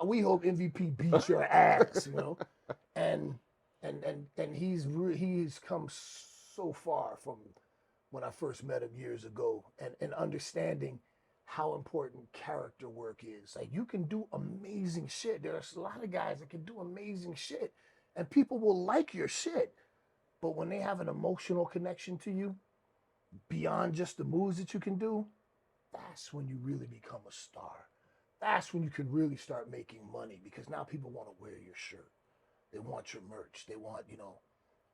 we hope MVP beats your ass, you know. And he's come so far from when I first met him years ago, and understanding how important character work is. Like you can do amazing shit. There's a lot of guys that can do amazing shit, and people will like your shit. But when they have an emotional connection to you beyond just the moves that you can do, that's when you really become a star. That's when you can really start making money because now people want to wear your shirt. They want your merch. They want, you know,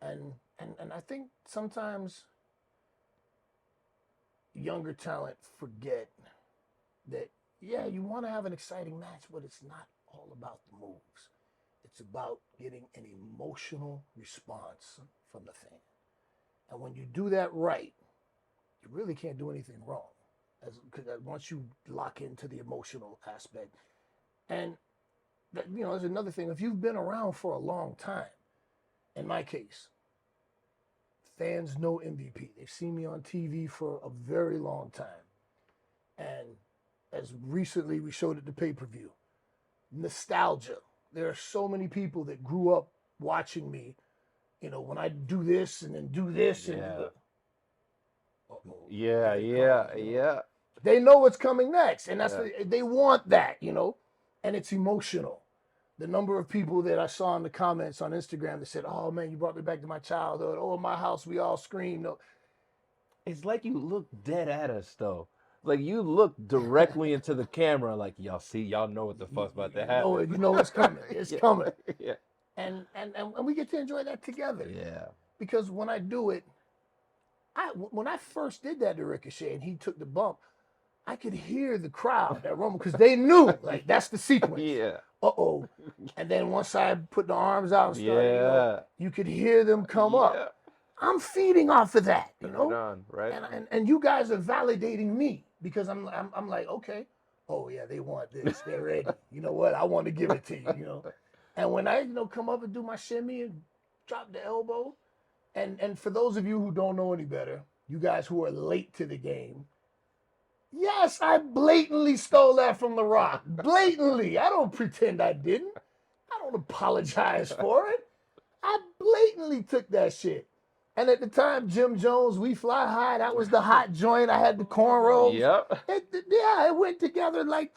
and I think sometimes younger talent forget that yeah, you want to have an exciting match, but it's not all about the moves. It's about getting an emotional response from the fan. And when you do that right, you really can't do anything wrong. Because once you lock into the emotional aspect, and that, you know, there's another thing. If you've been around for a long time, in my case, fans know MVP. They've seen me on TV for a very long time, and as recently we showed at the pay-per-view, nostalgia. There are so many people that grew up watching me. You know, when I do this and then do this and Yeah. here it comes, you know. Yeah. They know what's coming next, and Yeah. they want that, you know, and it's emotional. The number of people that I saw in the comments on Instagram that said, "Oh man, you brought me back to my childhood. Oh, in my house we all screamed." No. It's like you look dead at us though. Like you look directly into the camera, like y'all see, y'all know what the fuck's about to happen. You know it's coming. It's Yeah. coming, Yeah. and we get to enjoy that together. Yeah. Because when I do it, when I first did that to Ricochet and he took the bump, I could hear the crowd that rumble because they knew like that's the sequence. Yeah. Uh-oh. And then once I put the arms out and started, you know, Yeah. you could hear them come up. Yeah. I'm feeding off of that, you Right know, on. Right on. and you guys are validating me because I'm like, okay, oh yeah, they want this, they're ready. You know what? I want to give it to you, you know. And when I, you know, come up and do my shimmy and drop the elbow, and for those of you who don't know any better, you guys who are late to the game, yes, I blatantly stole that from The Rock. Blatantly. I don't pretend I didn't. I don't apologize for it. I blatantly took that shit. And at the time, Jim Jones, We Fly High, that was the hot joint. I had the cornrows. Yep. It went together like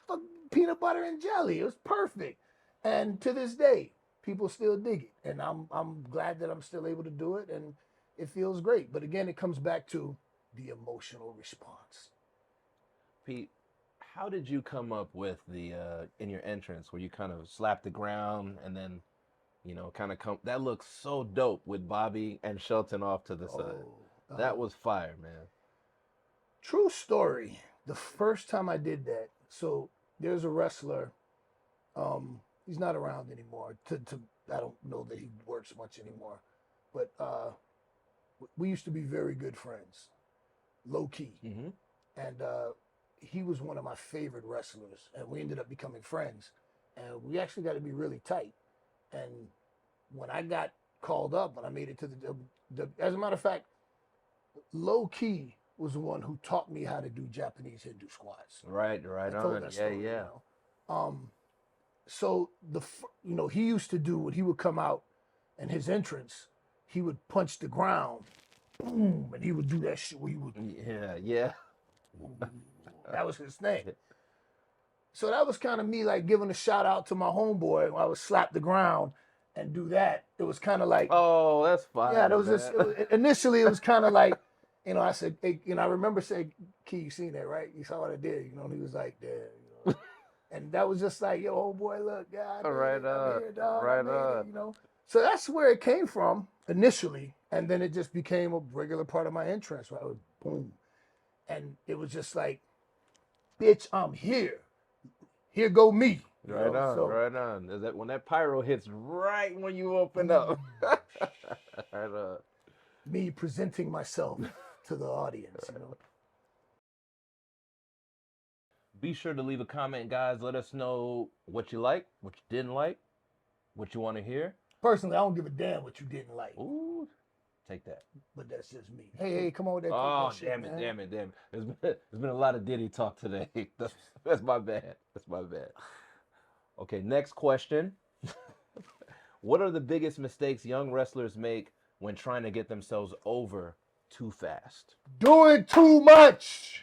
peanut butter and jelly. It was perfect. And to this day, people still dig it. And I'm glad that I'm still able to do it. And it feels great. But again, it comes back to the emotional response. Pete, how did you come up with the in your entrance where you kind of slap the ground and then kind of come? That looks so dope with Bobby and Shelton off to the side. That was fire, man. True story. The first time I did that, so there's a wrestler. He's not around anymore. I don't know that he works much anymore, but we used to be very good friends, low key, Mm-hmm. and he was one of my favorite wrestlers, and we ended up becoming friends, and we actually got to be really tight. And when I got called up, when I made it to as a matter of fact, low key was the one who taught me how to do Japanese Hindu squats. Right I told on. that Yeah, story, yeah. you know. So he used to do when he would come out and his entrance, he would punch the ground, boom, and he would do that shit where he would. Yeah. That was his thing. So that was kind of me like giving a shout out to my homeboy when I would slap the ground and do that. It was kind of like, oh, that's fine. Yeah, initially it was kind of like, I said, hey, I remember saying, Key, you seen that, right? You saw what I did, and he was like, yeah, and that was just like, yo, old boy, look, God, I'm here, dog, I made it, So that's where it came from initially, and then it just became a regular part of my entrance, right? It was boom, and it was just like, bitch, I'm here. Here go me. Right on. Is that when that pyro hits right when you open up? Right on. Me presenting myself to the audience, Be sure to leave a comment, guys. Let us know what you like, what you didn't like, what you want to hear. Personally, I don't give a damn what you didn't like. Ooh, take that. But that's just me. Hey, come on with that. Oh, that shit, damn it. There's been a lot of Diddy talk today. That's my bad. Okay, next question. What are the biggest mistakes young wrestlers make when trying to get themselves over too fast? Doing too much.